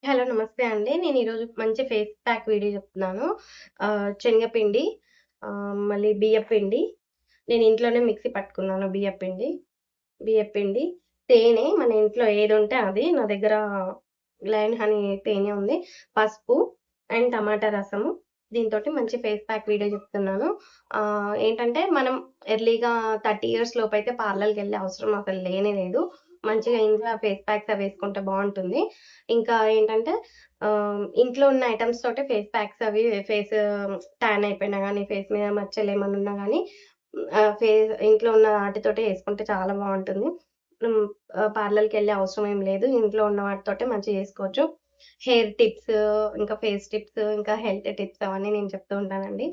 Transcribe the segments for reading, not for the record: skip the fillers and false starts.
Hello! నమస్తే అండి. నేను ఈరోజు మంచి ఫేస్ ప్యాక్ వీడియో చెప్తున్నాను. శనగపిండి, మళ్ళీ బియ్యపిండి, నేను ఇంట్లోనే మిక్సీ పట్టుకున్నాను బియ్యపిండి, తేనె మన ఇంట్లో ఏదుంటే అది. నా దగ్గర లయన్ హనీ తేనె ఉంది. పసుపు అండ్ టమాటా రసము. దీనితోటి మంచి ఫేస్ ప్యాక్ వీడియో చెప్తున్నాను. ఏంటంటే మనం ఎర్లీగా 30 ఇయర్స్ లోపైతే పార్లర్‌కెళ్ళే అవసరం అసలు లేనే లేదు. మంచిగా ఇంట్లో ఫేస్ ప్యాక్స్ అవి వేసుకుంటే బావుంటుంది. ఇంకా ఏంటంటే ఇంట్లో ఉన్న ఐటెమ్స్ తోటే ఫేస్ ప్యాక్స్ అవి ఫేస్ టాన్ అయిపోయినా గానీ, ఫేస్ మీద మచ్చలేమన్నా ఉన్నా గానీ ఇంట్లో ఉన్న వాటితోటే యేసుకుంటే చాలా బావుంటుంది. హ్మ్. పార్లర్‌కెళ్ళే అవసరం ఏం లేదు. ఇంట్లో ఉన్న వాటితోటే మంచిగా చేసుకోవచ్చు. హెయిర్ టిప్స్, ఇంకా ఫేస్ టిప్స్, ఇంకా హెల్త్ టిప్స్ అవన్నీ నేను చెప్తూ ఉంటానండి.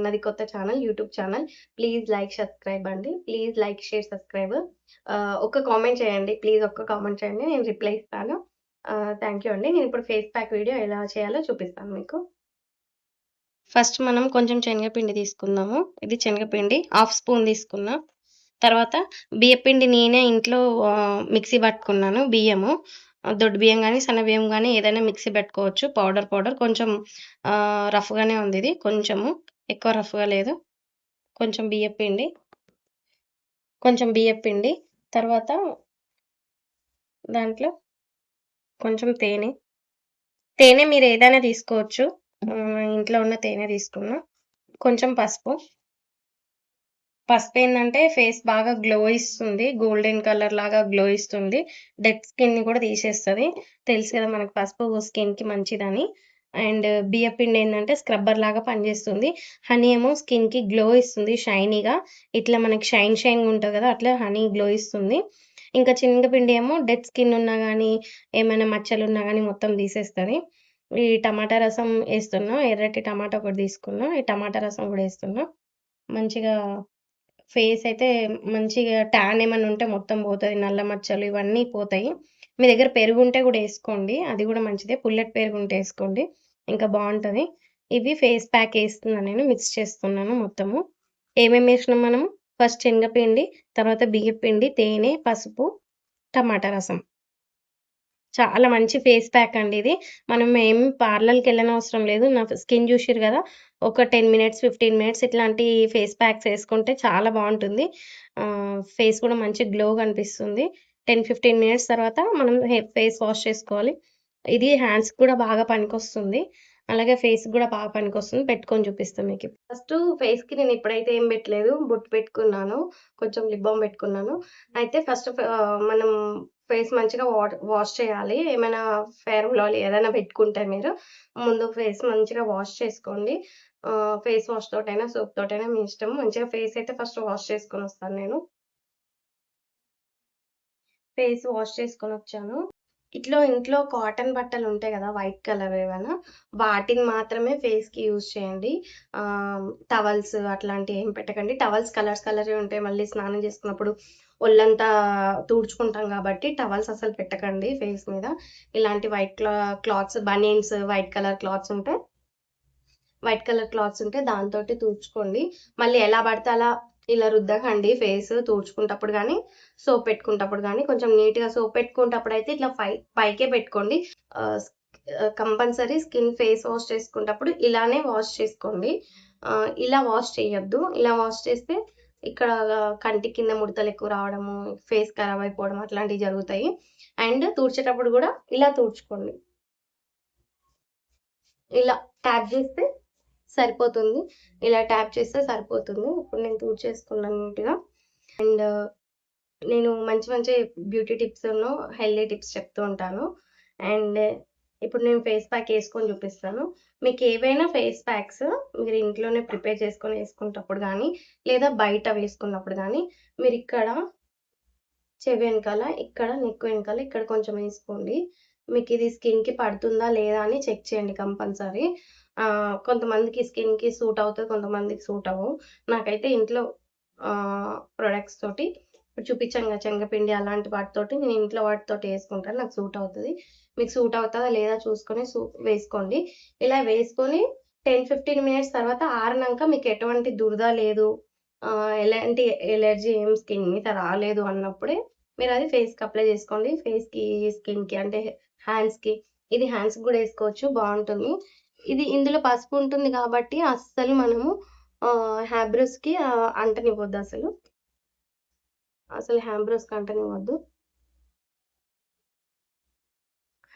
నాది కొత్త channel, YouTube channel. Please like, subscribe అండి. Please like, share, subscribe. ఒక్క కామెంట్ చేయండి. ప్లీజ్ ఒక్క కామెంట్ చేయండి. నేను రిప్లై ఇస్తాను. థాంక్ యూ అండి. నేనిప్పుడు ఫేస్ ప్యాక్ వీడియో ఎలా చేయాలో చూపిస్తాను మీకు. ఫస్ట్ మనం కొంచెం శనగపిండి తీసుకుందాము. ఇది శనగపిండి హాఫ్ స్పూన్ తీసుకున్నా. తర్వాత బియ్యపిండి నేనే ఇంట్లో మిక్సీ పట్టుకున్నాను బియ్యము. దొడ్డు బియ్యం గానీ, సన్న బియ్యం గానీ ఏదైనా మిక్సీ పెట్టుకోవచ్చు. పౌడర్ కొంచెం రఫ్‌గానే ఉందిది. కొంచెము ఎక్కువ రఫ్‌గా లేదు. కొంచెం బియ్యపిండి, తర్వాత దాంట్లో కొంచెం తేనె మీరేదైనా తీసుకోవచ్చు. ఇంట్లో ఉన్న తేనె తీసుకున్నా. కొంచెం పసుపేందంటే ఫేస్ బాగా గ్లో ఇస్తుంది. గోల్డెన్ కలర్ లాగా గ్లో ఇస్తుంది. డెడ్ స్కిన్‌ని కూడా తీసేస్తది. తెలుసు కదా మనకు పసుపు స్కిన్‌కి మంచిదని. అండ్ బియ్యపిండేందంటే స్క్రబ్బర్ లాగా పనిచేస్తుంది. హనీ ఏమో స్కిన్‌కి గ్లో ఇస్తుంది షైనీగా. ఇట్లా మనకి షైన్‌గా ఉంటది కదా! అట్లా హనీ గ్లో ఇస్తుంది. ఇంకా శనగపిండి ఏమో డెడ్ స్కిన్ ఉన్నా గానీ, ఏమైనా మచ్చలున్నా గానీ మొత్తం తీసేస్తది. ఈ టమాటా రసం ఏస్తున్నా. ఎర్రటి టమాటా ఒకటి తీసుకున్నా. ఈ టమాటా రసం కూడా ఏస్తున్నా. మంచిగా ఫేస్ అయితే మంచిగా టాన్ ఏమన్నా ఉంటే మొత్తం పోతది. నల్ల మచ్చలు ఇవన్నీ పోతాయి. మీ దగ్గర పెరుగుంటే గూడా ఏసుకోండి. అది గూడా మంచిదే. పుల్లటి పెరుగుంటే ఏసుకోండి. ఇంకా బావుంటది. ఇవి ఫేస్ ప్యాక్ ఏస్తున్నా నేను. మిక్స్ చేస్తున్నాను మొత్తము. ఏమేమేసినాం మనము? ఫస్ట్ శనగపిండి, తర్వాత బియ్యపిండి, తేనె, పసుపు, టమాటా రసం. చాలా మంచి ఫేస్ ప్యాక్ అండి ఇది. మనం ఏం పార్లర్‌కెళ్ళనవసరం లేదు. నా స్కిన్ జూషిర్రు గదా! ఒక 10 మినిట్స్, 15 మినిట్స్ ఇట్లాంటి ఫేస్ ప్యాక్స్ ఏసుకుంటే చాలా బావుంటుంది. ఫేస్ కూడా మంచి గ్లో కనిపిస్తుంది. 10, 15 మినిట్స్ తర్వాత మనం ఫేస్ వాష్ చేసుకోవాలి. ఇది హ్యాండ్స్‌కి కూడా బాగా పనికొస్తుంది. అలాగే ఫేస్‌కి గూడా బాగా పనికొస్తుంది. పెట్టుకొని చూపిస్తా మీకు. ఫస్టు ఫేస్‌కి నేను ఇప్పుడైతే ఏం పెట్టలేదు. బొట్టు పెట్టుకున్నాను. కొంచెం లిప్ బామ్ పెట్టుకున్నాను. అయితే ఫస్ట్ మనం ఫేస్ మంచిగా వాష్ చేయాలి. ఏమైనా ఫెయిర్ అండ్ లవ్లీ ఏదైనా పెట్టుకుంటే మీరు ముందు ఫేస్ మంచిగా వాష్ చేసుకోండి. ఫేస్ వాష్ తోటైనా, సోప్ తోటైనా మీ ఇష్టం. మంచిగా ఫేస్ అయితే ఫస్ట్ వాష్ చేసుకొనొస్తాను నేను. ఫేస్ వాష్ చేసుకొనొచ్చాను. ఇంట్లో కాటన్ బట్టలుంటాయి గదా! వైట్ కలర్ ఏవైనా, వాటిని మాత్రమే ఫేస్‌కి యూజ్ చేయండి. టవల్స్ అట్లాంటివి ఏం పెట్టకండి. టవల్స్ కలర్‌వి ఉంటాయి. మళ్ళీ స్నానం చేసుకున్నప్పుడు ఒళ్ళంతా తుడుచుకుంటాం గాబట్టి, టవల్స్ అసలు పెట్టకండి ఫేస్ మీద. ఇలాంటి white clothes banians white colour clothes ఉంటే దాంతోటి తుడుచుకోండి. మళ్ళీ ఎలా పడితే అలా ఇలా రుద్దకండి ఫేస్ తుడుచుకుంటప్పుడు గానీ, సోప్ పెట్టుకుంటప్పుడు గానీ, కొంచెం నీట్‌గా సోప్ పెట్టుకుంటప్పుడైతే ఇట్లా పైకే పెట్టుకోండి. ఆహ్, స్ కంపల్సరీ ఫేస్ వాష్ చేసుకుంటప్పుడు ఇలానే వాష్ చేసుకోండి. ఇలా వాష్ చేయొద్దు. ఇలా వాష్ చేస్తే ఇక్కడ కంటి కింద ముడతలెక్కువ రావడము, ఫేస్ ఖరాబ్ అయిపోవడం అట్లాంటివి జరుగుతాయి. అండ్ తుడిచేటప్పుడు గూడా ఇలా తుడుచుకోండి. ఇలా ట్యాప్ జేస్తే సరిపోతుంది. ఇలా ట్యాప్ చేస్తే సరిపోతుంది. ఇప్పుడు నేను తుడిచేసుకున్నాను నీట్‌గా. అండ్ నేను మంచి బ్యూటీ టిప్సును, హెల్తీ టిప్స్ చెప్తూ ఉంటాను. అండ్ ఇప్పుడు నేను ఫేస్ ప్యాక్ ఏసుకొని చూపిస్తాను. మీకేవైనా ఫేస్ ప్యాక్స్ మీరు ఇంట్లోనే ప్రిపేర్ చేసుకొని ఏసుకునేటప్పుడు గానీ, లేదా బయట వేసుకున్నప్పుడు గానీ, మీరిక్కడ చెవి వెనకాల, ఇక్కడ నెక్ వెనకాల ఇక్కడ కొంచెం ఏసుకోండి. మీకిది స్కిన్‌కి పడుతుందా లేదా అని చెక్ చేయండి కంపల్సరీ. కొంతమందికి స్కిన్‌కి సూట్ అవుతది. కొంతమందికి సూట్ అవ్వవు. నాకైతే ఇంట్లో ప్రొడక్ట్స్ తోటి ఇప్పుడు చూపించాను కదా! శనగపిండి అలాంటి వాటితోటి నేను ఇంట్లో వాటితోటి ఏసుకుంటాను. నాకు సూట్ అవుతది. మీకు సూట్ అవుతదా లేదా చూసుకొని వేసుకోండి. ఇలా వేసుకొని 10, 15 మినిట్స్ తర్వాత ఆరినంక మీకు ఎటువంటి దురద లేదు. ఎలాంటి ఎలర్జీ ఏం స్కిన్ మీద రాలేదు అన్నప్పుడే మీరది ఫేస్‌కి అప్లై జేసుకోండి. ఫేస్‌కి, స్కిన్‌కి అంటే హ్యాండ్స్‌కి ఇది హ్యాండ్స్ కూడా వేసుకోవచ్చు, బాగుంటుంది. ఇందులో పసుపు ఉంటుంది కాబట్టి అస్సలు మనము హ్యాబ్రోస్కి అంటనివ్వద్దు, అసలు హ్యాబ్రోస్కి అంటనివ్వద్దు,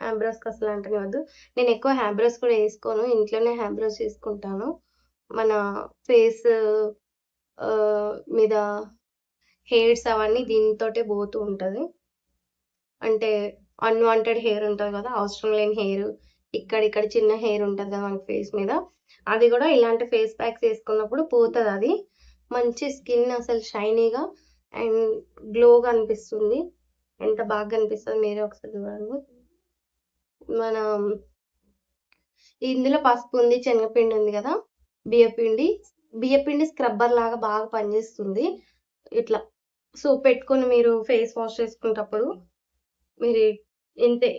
హ్యాబ్రోస్కి అసలు అంటనివ్వద్దు. నేను ఎక్కువ హ్యాబ్రోస్ కూడా వేసుకోను, ఇంట్లోనే హ్యాబ్రోస్ చేసుకుంటాను. మన ఫేస్ మీద హెయిర్స్ అవన్నీ దీనితోటే పోతూ ఉంటుంది. అంటే అన్వాంటెడ్ హెయిర్ ఉంటుంది కదా, అవసరం లేని హెయిర్, ఇక్కడ చిన్న హెయిర్ ఉంటుంది కదా మన ఫేస్ మీద, అది కూడా ఇలాంటి ఫేస్ ప్యాక్స్ వేసుకున్నప్పుడు పోతుంది. అది మంచి స్కిన్ అసలు షైనీగా అండ్ గ్లోగా అనిపిస్తుంది. ఎంత బాగా అనిపిస్తుంది మీరే ఒకసారి చూడండి. మనం ఇందులో పసుపు ఉంది, శనగపిండి ఉంది కదా, బియ్యపిండి స్క్రబ్బర్ లాగా బాగా పనిచేస్తుంది. ఇట్లా సోప్ పెట్టుకొని మీరు ఫేస్ వాష్ చేసుకునేటప్పుడు మీరు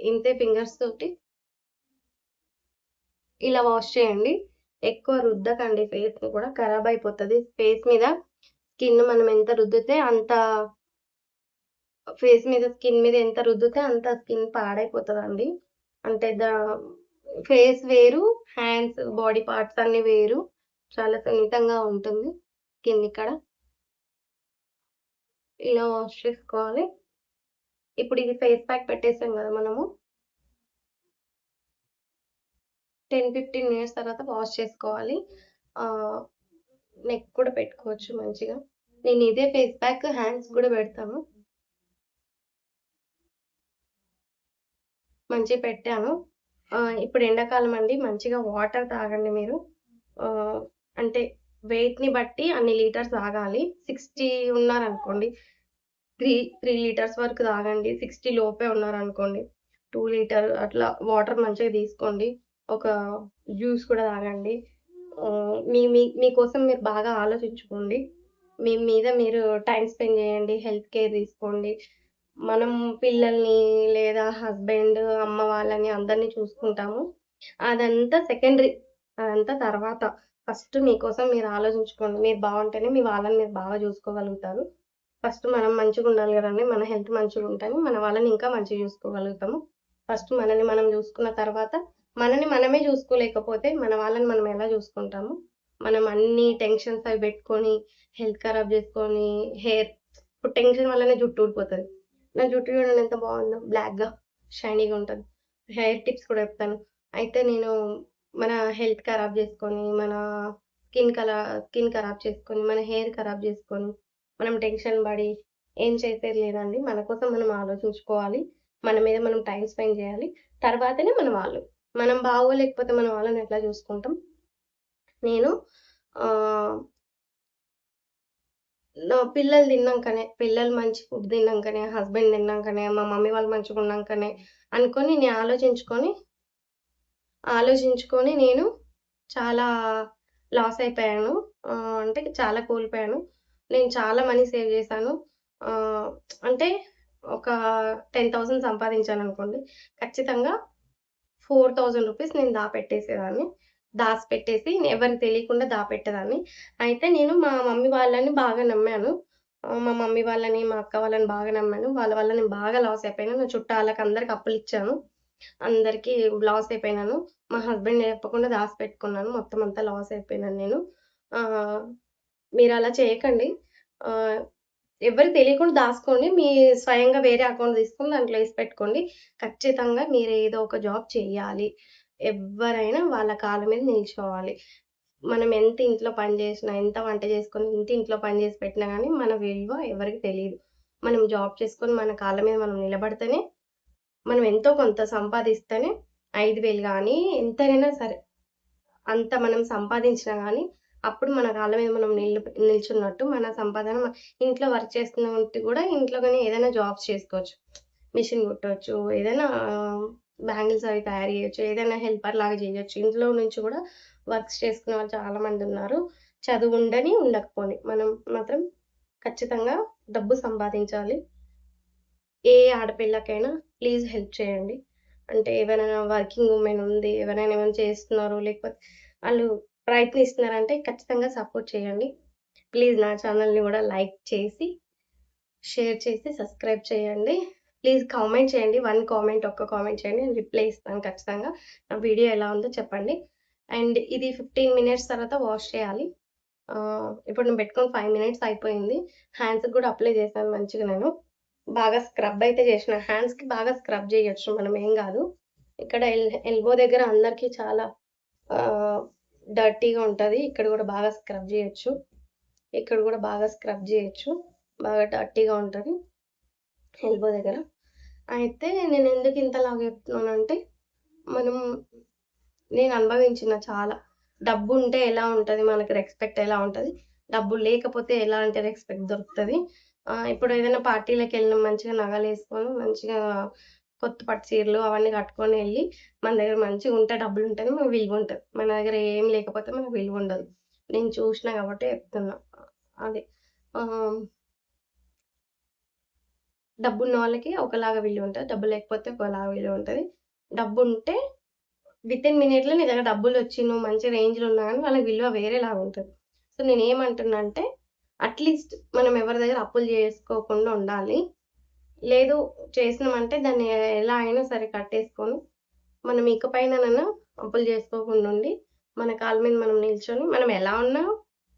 ఇంతే ఫింగర్స్ తోటి ఇలా వాష్ చేయండి. ఎక్కువ రుద్దకండి, ఫేస్ కూడా ఖరాబ్ అయిపోతుంది. ఫేస్ మీద స్కిన్ మనం ఎంత రుద్దితే అంత, ఫేస్ మీద స్కిన్ మీద ఎంత రుద్దితే అంత స్కిన్ పాడైపోతుందండి. అంటే ఫేస్ వేరు, హ్యాండ్స్ బాడీ పార్ట్స్ అన్ని వేరు, చాలా సున్నితంగా ఉంటుంది స్కిన్. ఇక్కడ ఇలా వాష్ చేసుకోవాలి. ఇప్పుడు ఇది ఫేస్ ప్యాక్ పెట్టేసాం కదా మనము, 10-15 మినిట్స్ తర్వాత వాష్ చేసుకోవాలి. నెక్ కూడా పెట్టుకోవచ్చు మంచిగా. నేను ఇదే ఫేస్ ప్యాక్ హ్యాండ్స్ కూడా పెడతాను. మంచిగా పెట్టాను. ఇప్పుడు ఎండాకాలం అండి, మంచిగా వాటర్ తాగండి మీరు. అంటే వెయిట్ని బట్టి అన్ని లీటర్స్ తాగాలి. 60 ఉన్నారనుకోండి 3 లీటర్స్ వరకు తాగండి. 60 లోపే ఉన్నారనుకోండి 2 లీటర్ అట్లా వాటర్ మంచిగా తీసుకోండి. ఒక జ్యూస్ కూడా తాగండి. మీకోసం మీరు బాగా ఆలోచించుకోండి. మీ మీద మీరు టైం స్పెండ్ చేయండి, హెల్త్ కేర్ తీసుకోండి. మనం పిల్లల్ని లేదా హస్బెండ్, అమ్మ వాళ్ళని అందరినీ చూసుకుంటాము. అదంతా సెకండరీ, అదంతా తర్వాత. ఫస్ట్ మీకోసం మీరు ఆలోచించుకోండి. మీరు బాగుంటేనే మీ వాళ్ళని మీరు బాగా చూసుకోగలుగుతారు. ఫస్ట్ మనం మంచిగా ఉండాలి కదండి, మన హెల్త్ మంచిగా ఉంటేనే మన వాళ్ళని ఇంకా మంచిగా చూసుకోగలుగుతాము. ఫస్ట్ మనల్ని మనం చూసుకున్న తర్వాత, మనని మనమే చూసుకోలేకపోతే మన వాళ్ళని మనం ఎలా చూసుకుంటాము? మనం అన్ని టెన్షన్స్ అవి పెట్టుకొని హెల్త్ ఖరాబ్ చేసుకొని ఇప్పుడు టెన్షన్ వల్లనే జుట్టు ఊడిపోతుంది. నా జుట్టు చూడండి ఎంత బాగుందో, బ్లాక్గా షైనీగా ఉంటుంది. హెయిర్ టిప్స్ కూడా చెప్తాను. అయితే నేను మన హెల్త్ ఖరాబ్ చేసుకొని, మన స్కిన్ ఖరాబ్ చేసుకొని, మన హెయిర్ ఖరాబ్ చేసుకొని, మనం టెన్షన్ పడి ఏం చేసేది లేదండి. మన కోసం మనం ఆలోచించుకోవాలి, మన మీద మనం టైం స్పెండ్ చేయాలి. తర్వాతనే మన వాళ్ళు. మనం బాగోలేకపోతే మన వాళ్ళని ఎట్లా చూసుకుంటాం? నేను నా పిల్లలు మంచి ఫుడ్ తిన్నాకనే, హస్బెండ్ తిన్నాకనే, మా మమ్మీ వాళ్ళు మంచిగా ఉన్నాకనే అనుకొని నేను ఆలోచించుకొని నేను చాలా లాస్ అయిపోయాను. అంటే చాలా కోల్పోయాను. నేను చాలా మనీ సేవ్ చేశాను. అంటే ఒక 10,000 సంపాదించాను అనుకోండి, ఖచ్చితంగా 4,000 రూపీస్ నేను దాచిపెట్టేసి ఎవరికి తెలియకుండా దాపెట్టేదాన్ని. అయితే నేను మా మమ్మీ వాళ్ళని బాగా నమ్మాను. మా మమ్మీ వాళ్ళని, మా అక్క వాళ్ళని బాగా నమ్మాను. వాళ్ళ వల్ల నేను బాగా లాస్ అయిపోయాను. నా చుట్టాలకి అందరికి అప్పులిచ్చాను. అందరికీ లాస్ అయిపోయినాను. మా హస్బెండ్ చెప్పకుండా దాచిపెట్టుకున్నాను. మొత్తం అంతా లాస్ అయిపోయినాను నేను. మీరలా చేయకండి. ఎవరికి తెలియకుండా దాసుకోండి. మీ స్వయంగా వేరే అకౌంట్ తీసుకొని దాంట్లో ఏసి పెట్టుకోండి. ఖచ్చితంగా మీరు ఏదో ఒక జాబ్ చెయ్యాలి. ఎవ్వరైనా వాళ్ళ కాళ్ళ మీద నిల్చోవాలి. మనం ఎంత ఇంట్లో పని చేసినా, ఎంత వంట చేసుకొని, ఇంట్లో పని చేసి పెట్టినా గానీ మన విలువ ఎవరికీ తెలీదు. మనం జాబ్ చేసుకొని మన కాళ్ళ మీద మనం నిలబడితేనే, మనం ఎంతో కొంత సంపాదిస్తేనే 5,000 గానీ ఎంతైనా సరే, అంత మనం సంపాదించినా గానీ అప్పుడు మన కాళ్ళ మీద మనం నిల్చున్నట్టు. మన సంపాదన ఇంట్లో వర్క్ చేస్తున్నట్టు కూడా ఇంట్లోనే ఏదైనా జాబ్స్ చేసుకోవచ్చు. మిషన్ కుట్టొచ్చు, ఏదైనా బ్యాంగిల్స్ అవి తయారు చేయొచ్చు, ఏదైనా హెల్పర్ లాగా చేయొచ్చు. ఇంట్లో నుంచి కూడా వర్క్స్ చేసుకునే వాళ్ళు చాలామంది ఉన్నారు. చదువు ఉండని, ఉండకపోని మనం మాత్రం ఖచ్చితంగా డబ్బు సంపాదించాలి. ఏ ఆడపిల్లకైనా ప్లీజ్ హెల్ప్ చేయండి. అంటే ఎవరైనా వర్కింగ్ ఉమెన్ ఉంది, ఎవరైనా ఏమైనా చేస్తున్నారు, లేకపోతే వాళ్ళు ప్రయత్నిస్తున్నారంటే ఖచ్చితంగా సపోర్ట్ చేయండి. ప్లీజ్ నా ఛానల్‌ని కూడా లైక్ చేసి, షేర్ చేసి, సబ్స్క్రైబ్ చేయండి. ప్లీజ్ కామెంట్ చేయండి. ఒక్క కామెంట్ చేయండి. నేను రిప్లై ఇస్తాను ఖచ్చితంగా. నా వీడియో ఎలా ఉందో చెప్పండి. అండ్ ఇది 15 మినిట్స్ తర్వాత వాష్ చేయాలి. ఇప్పుడు నేను పెట్టుకొని 5 మినిట్స్ అయిపోయింది. హ్యాండ్స్‌కి కూడా అప్లై చేశాను మంచిగా నేను. బాగా స్క్రబ్ అయితే చేసిన. హ్యాండ్స్‌కి బాగా స్క్రబ్ చేయొచ్చు మనం, ఏం కాదు. ఇక్కడ ఎల్బో దగ్గర అందరికీ చాలా డర్టీగా ఉంటది. ఇక్కడ కూడా బాగా స్క్రబ్ చేయొచ్చు. ఇక్కడ కూడా బాగా స్క్రబ్ చేయొచ్చు. బాగా డర్టీగా ఉంటది ఎల్బో దగ్గర. అయితే నేను ఎందుకు ఇంతలాగా చెప్తున్నానంటే, మనం నేను అనుభవించిన చాలా. డబ్బుంటే ఎలా ఉంటది, మనకి రెస్పెక్ట్ ఎలా ఉంటది, డబ్బు లేకపోతే ఎలాంటి రెస్పెక్ట్ దొరుకుతది. ఇప్పుడు ఏదైనా పార్టీలకెళ్ళినాం, మంచిగా నగలేసుకొని, మంచిగా కొత్త పట్టు చీరలు అవన్నీ కట్టుకొని ఎళ్లి, మన దగ్గర మంచిగుంటే డబ్బులుంటేనే మనకు విలువుంటది. మన దగ్గర ఏం లేకపోతే మనకు విలువుండదు. నేను చూషినా కాబట్టే చెప్తున్నా. అదే. ఆహ్, డబ్బున్న వాళ్ళకి ఒకలాగా విలువుంటది. డబ్బు లేకపోతే ఒకలాగా విలువుంటది. డబ్బుంటే వితిన్ మినిట్‌లో నీ దగ్గర డబ్బులొచ్చి నువ్వు మంచి రేంజ్‌లో ఉన్నా గానీ వాళ్ళకి విలువ వేరేలాగా ఉంటది. సో, నేనేమంటున్నా అంటే, అట్‌లీస్ట్ మనం ఎవరి దగ్గర అప్పులు జేసుకోకుండా ఉండాలి. లేదు చేసినామంటే దాన్ని ఎలా అయినా సరే కట్టేసుకొని, మనం ఇకపైననన్నా అప్పులు జేసుకోకుండా ఉండి, మన కాళ్ళ మీద మనం నిల్చొని, మనం ఎలా ఉన్నా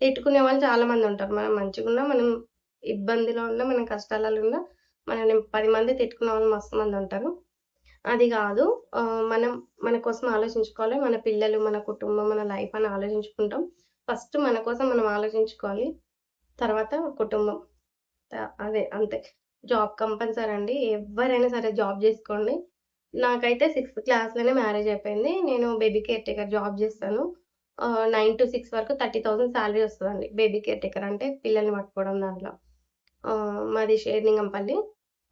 తిట్టుకునే వాళ్ళు చాలా మందుంటారు. మనం మంచిగున్నా, మనం ఇబ్బందిలో ఉన్నా, మనం కష్టాలలో ఉన్నా, మనల్ని 10 మంది తిట్టుకునే వాళ్ళు మస్తు మందుంటారు. అది గాదు. మనం మన కోసం ఆలోచించుకోవాలి. మన పిల్లలు, మన కుటుంబం, మన లైఫ్ అని ఆలోచించుకుంటాం. ఫస్ట్ మన కోసం మనం ఆలోచించుకోవాలి. తర్వాత కుటుంబం. అదే అంతే. జాబ్ కంపల్సరీ అండి. ఎవ్వరైనా సరే జాబ్ జేసుకోండి. నాకైతే సిక్స్త్ క్లాస్‌లోనే మ్యారేజ్ అయిపోయింది. నేను బేబీ కేర్ టేకర్ జాబ్ జేస్తాను. 9-6 వరకు 30,000 సాలరీ వస్తదండి. బేబీ కేర్ టేకర్ అంటే పిల్లల్ని పట్టుకోవడం దాంట్లో. మాది షేర్లింగంపల్లి.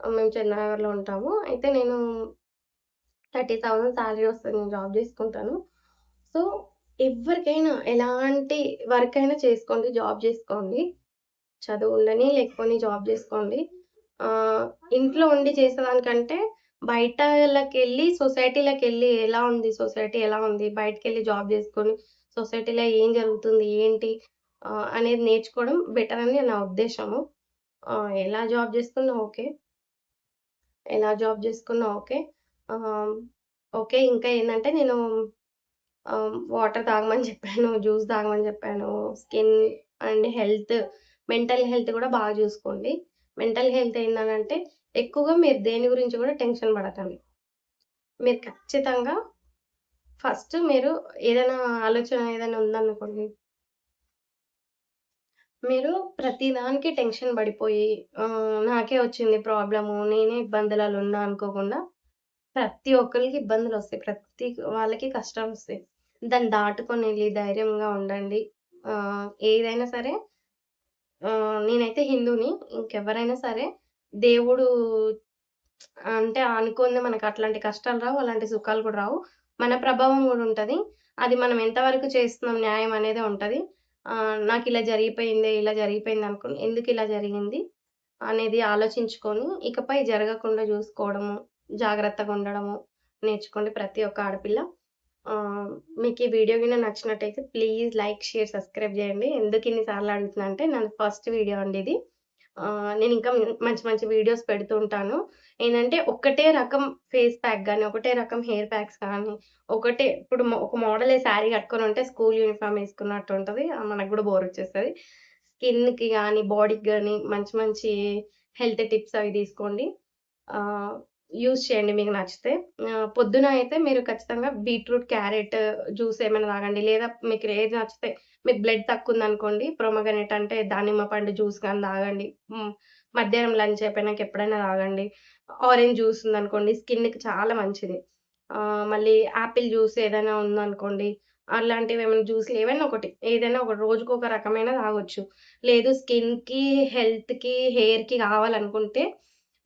మేము చంద్రనగర్‌లో ఉంటాము. అయితే నేను 30,000 సాలరీ వస్తది. నేను జాబ్ జేసుకుంటాను. సో, ఎవ్వరికైనా ఎలాంటి వర్క్ అయినా చేసుకోండి. జాబ్ జేసుకోండి. చదువు ఉండని, లేకపోని జాబ్ జేసుకోండి. ఆహ్, ఇంట్లో ఉండి చేసేదానికంటే సొసైటీలకెళ్ళి ఎలా ఉంది, సొసైటీ ఎలా ఉంది, బయటికెళ్ళి జాబ్ జేసుకొని సొసైటీలో ఏం జరుగుతుంది, ఏంటి అనేది నేర్చుకోవడం బెటర్ అని నా ఉద్దేశము. ఎలా జాబ్ జేసుకున్నా ఓకే. ఎలా జాబ్ జేసుకున్నా ఓకే. ఆహ్, ఓకే. ఇంకా ఏందంటే నేను వాటర్ తాగమని చెప్పాను. జ్యూస్ తాగమని చెప్పాను. స్కిన్ అండ్ మెంటల్ హెల్త్ గూడా బాగా జూసుకోండి. మెంటల్ హెల్త్ ఏందనంటే, ఎక్కువగా మీరు దేని గురించి గూడా టెన్షన్ పడకండి. మీరు ఖచ్చితంగా ఫస్ట్ మీరు ఏదైనా ఆలోచన ఏదైనా ఉందనుకోండి, మీరు ప్రతి దానికి టెన్షన్ పడిపోయి నాకే వచ్చింది ప్రాబ్లము, నేనే ఇబ్బందులలో ఉన్నా అనుకోకుండా, ప్రతి ఒక్కళ్ళకి ఇబ్బందులొస్తాయి. ప్రతి వాళ్ళకి కష్టాలొస్తాయి. దాన్ని దాటుకొనెళ్ళి ధైర్యంగా ఉండండి. ఏదైనా సరే నేనైతే హిందూని. ఇంకెవరైనా సరే దేవుడు అంటే అనుకోనిదే మనకు అట్లాంటి కష్టాలు రావు. అలాంటి సుఖాలు కూడా రావు. మన ప్రభావం గూడా ఉంటది. అది మనం ఎంతవరకు చేస్తున్నాం న్యాయం అనేదే ఉంటది. నాకిలా జరిగిపోయిందే, ఇలా జరిగిపోయింది అనుకోని ఎందుకిలా జరిగింది అనేది ఆలోచించుకొని, ఇకపై జరగకుండా జూసుకోవడము, జాగ్రత్తగా ఉండడము నేర్చుకోండి ప్రతి ఒక్క ఆడపిల్ల. ఆహ్, మీకు ఈ వీడియో గిన నచ్చినట్టయితే ప్లీజ్ లైక్, షేర్, సబ్స్క్రైబ్ జేయండి. ఎందుకిన్ని సార్లు అడుగుతున్నా అంటే నాది ఫస్ట్ వీడియో అండి ఇది. నేనింకా మంచి మంచి వీడియోస్ పెడుతూ ఉంటాను. ఏందంటే ఒకటే రకం ఫేస్ ప్యాక్ గాని, ఒకటే రకం హెయిర్ ప్యాక్స్ కానీ, ఇప్పుడు ఒక మోడలే శారీ కట్టుకొనుంటే స్కూల్ యూనిఫార్మ్ ఏసుకున్నట్టు ఉంటది. మనకు గూడా బోరొచ్చేస్తది. స్కిన్‌కి గాని, బాడీకి గాని మంచి మంచి హెల్త్ టిప్స్ అవి తీసుకోండి. ఆహ్, యూజ్ చేయండి మీకు నచ్చితే. పొద్దున అయితే మీరు ఖచ్చితంగా బీట్రూట్, క్యారెట్ జ్యూస్ ఏమైనా తాగండి. లేదా మీకు ఏది నచ్చితే మీకు బ్లడ్ తక్కువుందనుకోండి, ప్రొమోగ్రానేట్ అంటే దానిమ్మ పండు జ్యూస్ గాని తాగండి. మధ్యాహ్నం లంచ్ అయిపోయినాక ఎప్పుడైనా తాగండి. ఆరెంజ్ జ్యూస్ ఉందనుకోండి స్కిన్‌కి చాలా మంచిది. మళ్ళీ యాపిల్ జ్యూస్ ఏదైనా ఉందనుకోండి, అలాంటివేమైనా జ్యూస్‌లు ఏవైనా ఒకటి, ఏదైనా ఒకటి రోజుకొక రకమైన తాగొచ్చు. లేదు స్కిన్‌కి, హెల్త్‌కి, హెయిర్‌కి కావాలనుకుంటే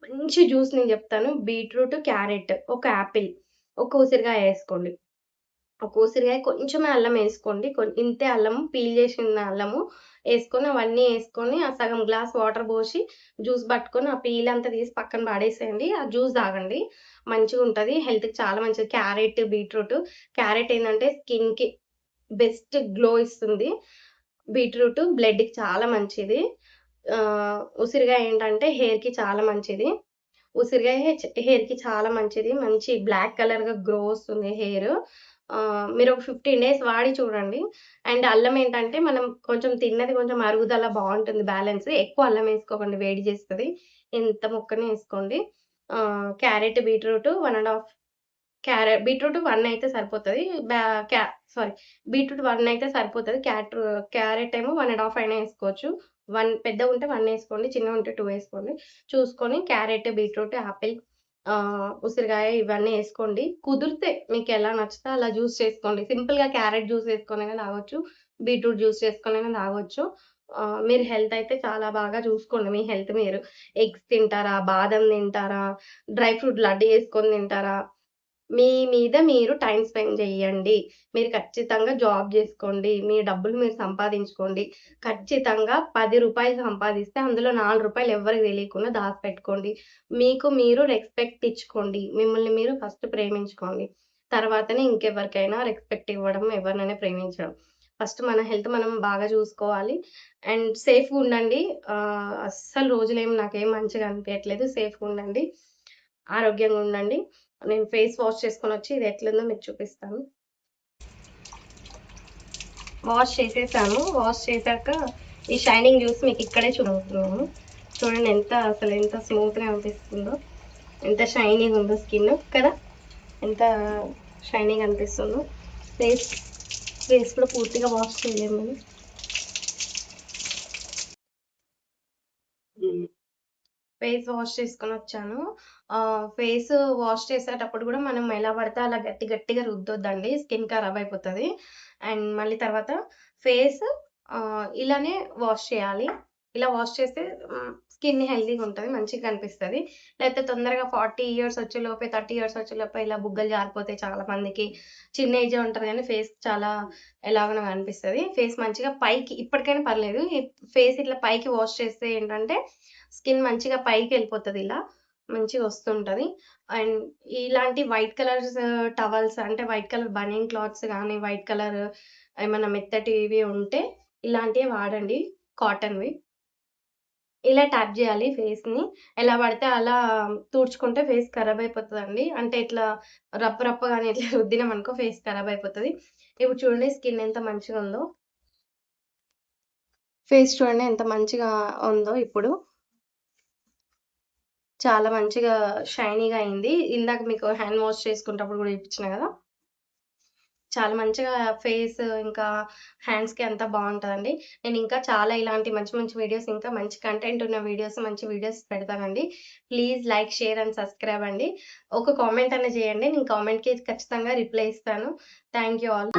మంచి జ్యూస్ నేను జెప్తాను. బీట్రూట్, క్యారెట్, ఒక యాపిల్, ఒక ఉసిరికాయ ఏసుకోండి. ఒక ఉసిరికాయ కొంచెమే అల్లం ఏసుకోండి. ఇంతే అల్లము, పీల్ చేసిన అల్లము ఏసుకొని, అవన్నీ ఏసుకొని, ఆ సగం గ్లాస్ వాటర్ పోసి, జ్యూస్ పట్టుకొని, ఆ పీల్ అంతా తీసి పక్కన పడేసేయండి. ఆ జ్యూస్ తాగండి. మంచిగుంటది. హెల్త్‌కి చాలా మంచిది. Carrot, beetroot. క్యారెట్ ఏందంటే స్కిన్‌కి బెస్ట్ గ్లో ఇస్తుంది. బీట్రూట్ బ్లడ్‌కి చాలా మంచిది. ఉసిరికాయ ఏంటంటే హెయిర్‌కి చాలా మంచిది. ఉసిరికాయ హెయిర్‌కి చాలా మంచిది. మంచి బ్లాక్ కలర్‌గా గ్రో వస్తుంది హెయిర్. మీరు ఒక 15 డేస్ వాడి చూడండి. అండ్ అల్లం ఏంటంటే మనం కొంచెం తిన్నది కొంచెం అరుగుదల బావుంటుంది బ్యాలెన్స్. ఎక్కువ అల్లం ఏసుకోకండి వేడి చేస్తది. ఇంత ముక్కనే ఏసుకోండి. క్యారెట్, బీట్రూట్ 1 ½ బీట్రూట్ 1 అయితే సరిపోతది. బ్యా క్యా సారీ బీట్రూట్ 1 అయితే సరిపోతది. క్యారెట్ ఏమో 1 ½ అయినా ఏసుకోవచ్చు. 1 పెద్దగుంటే 1 ఏసుకోండి. చిన్నగుంటే 2 ఏసుకోండి. చూసుకొని క్యారెట్, బీట్రూట్, యాపిల్ ఉసిరికాయ ఇవన్నీ ఏసుకోండి. కుదిరితే మీకెలా నచ్చితే అలా జ్యూస్ చేసుకోండి. సింపుల్‌గా క్యారెట్ జ్యూస్ ఏసుకొనైనా తాగొచ్చు. బీట్రూట్ జ్యూస్ చేసుకొనైనా తాగొచ్చు. మీరు హెల్త్ అయితే చాలా బాగా చూసుకోండి. మీ హెల్త్ మీరు. ఎగ్స్ తింటారా? బాదం తింటారా? డ్రై ఫ్రూట్ లడ్డు చేసుకొని తింటారా? మీ మీద మీరు టైమ్ స్పెండ్ జేయండి. మీరు ఖచ్చితంగా జాబ్ జేసుకోండి. మీ డబ్బులు మీరు సంపాదించుకోండి. ఖచ్చితంగా రూ. 10 సంపాదిస్తే అందులో రూ. 4 ఎవ్వరికీ తెలియకుండా దాసిపెట్టుకోండి. మీకు మీరు రెస్పెక్ట్ ఇచ్చుకోండి. మిమ్మల్ని మీరు ఫస్ట్ ప్రేమించుకోండి. తర్వాతనే ఇంకెవరికైనా రెస్పెక్ట్ ఇవ్వడం, ఎవరినైనా ప్రేమించడం. ఫస్ట్ మన హెల్త్ మనం బాగా చూసుకోవాలి. అండ్ సేఫ్‌గా ఉండండి. అస్సలు రోజులేమి నాకేం మంచిగా అనిపియట్లేదు. సేఫ్‌గా ఉండండి. ఆరోగ్యంగా ఉండండి. నేను ఫేస్ వాష్ చేసుకొనొచ్చి ఇది ఎట్లుందో మీకు చూపిస్తాను. వాష్ చేసేసాను. వాష్ చేశాక ఈ షైనింగ్ చూసి మీకు ఇక్కడే చూడబోతున్నాను. చూడండి ఎంత స్మూత్‌గా అనిపిస్తుందో. ఎంత షైనీగా ఉందో స్కిన్ కదా! ఎంత షైనీగా అనిపిస్తుందో. ఫేస్ ఫేస్ కూడా పూర్తిగా వాష్ చేయలేము మనం. ఫేస్ వాష్ చేసుకొనొచ్చాను. ఫేస్ వాష్ చేసేటప్పుడు గూడా మనం ఎలా పడితే అలా గట్టిగా రుద్దొద్దండి. స్కిన్ ఖరాబ్ అయిపోతది. అండ్ మళ్ళీ తర్వాత ఫేస్ ఇలానే వాష్ చేయాలి. ఇలా వాష్ చేస్తే స్కిన్ హెల్తీగా ఉంటది. మంచిగా కనిపిస్తది. లేకపోతే తొందరగా 40 ఇయర్స్ వచ్చేలోపే, 30 ఇయర్స్ వచ్చేలోపే ఇలా బుగ్గలు జారిపోతాయి చాలా మందికి. చిన్న ఏజే ఉంటది గానీ ఫేస్ చాలా ఎలాగనో కనిపిస్తది. ఫేస్ మంచిగా పైకి ఇప్పటికైనా పర్లేదు. ఫేస్ ఇట్లా పైకి వాష్ చేస్తే ఏంటంటే స్కిన్ మంచిగా పైకెళ్ళిపోతది ఇలా. మంచిగొస్తుంటది. అండ్ ఇలాంటి వైట్ కలర్స్ టవల్స్ అంటే వైట్ కలర్ బనియన్ క్లాత్స్ గానీ, వైట్ కలర్ ఏమన్నా మెత్తటివి ఉంటే ఇలాంటివి వాడండి కాటన్‌వి. ఇలా ట్యాప్ జేయాలి ఫేస్‌ని. ఎలా పడితే అలా తుడుచుకుంటే ఫేస్ ఖరాబ్ అయిపోతదండి. అంటే ఇట్లా రప్పగాని ఇట్లా రుద్దినామనుకో ఫేస్ ఖరాబ్ అయిపోతది. ఇప్పుడు చూడండి స్కిన్ ఎంత మంచిగుందో. ఫేస్ చూడండి ఎంత మంచిగా ఉందో ఇప్పుడు. చాలా మంచిగా షైనీగా అయింది. ఇందాక మీకు హ్యాండ్ వాష్ చేసుకునేటప్పుడు గూడా చూపించిన గదా! చాలా మంచిగా ఫేస్ ఇంకా హ్యాండ్స్‌కి అంతా బావుంటదండి. నేనింకా చాలా ఇలాంటి మంచి మంచి వీడియోస్ ఇంకా మంచి కంటెంట్ ఉన్న వీడియోస్, మంచి వీడియోస్ పెడతానండి. Please like, share and subscribe అండి. ఒక కామెంట్ అన్నా జేయండి. నేను కామెంట్‌కి ఖచ్చితంగా రిప్లై ఇస్తాను. Thank you all.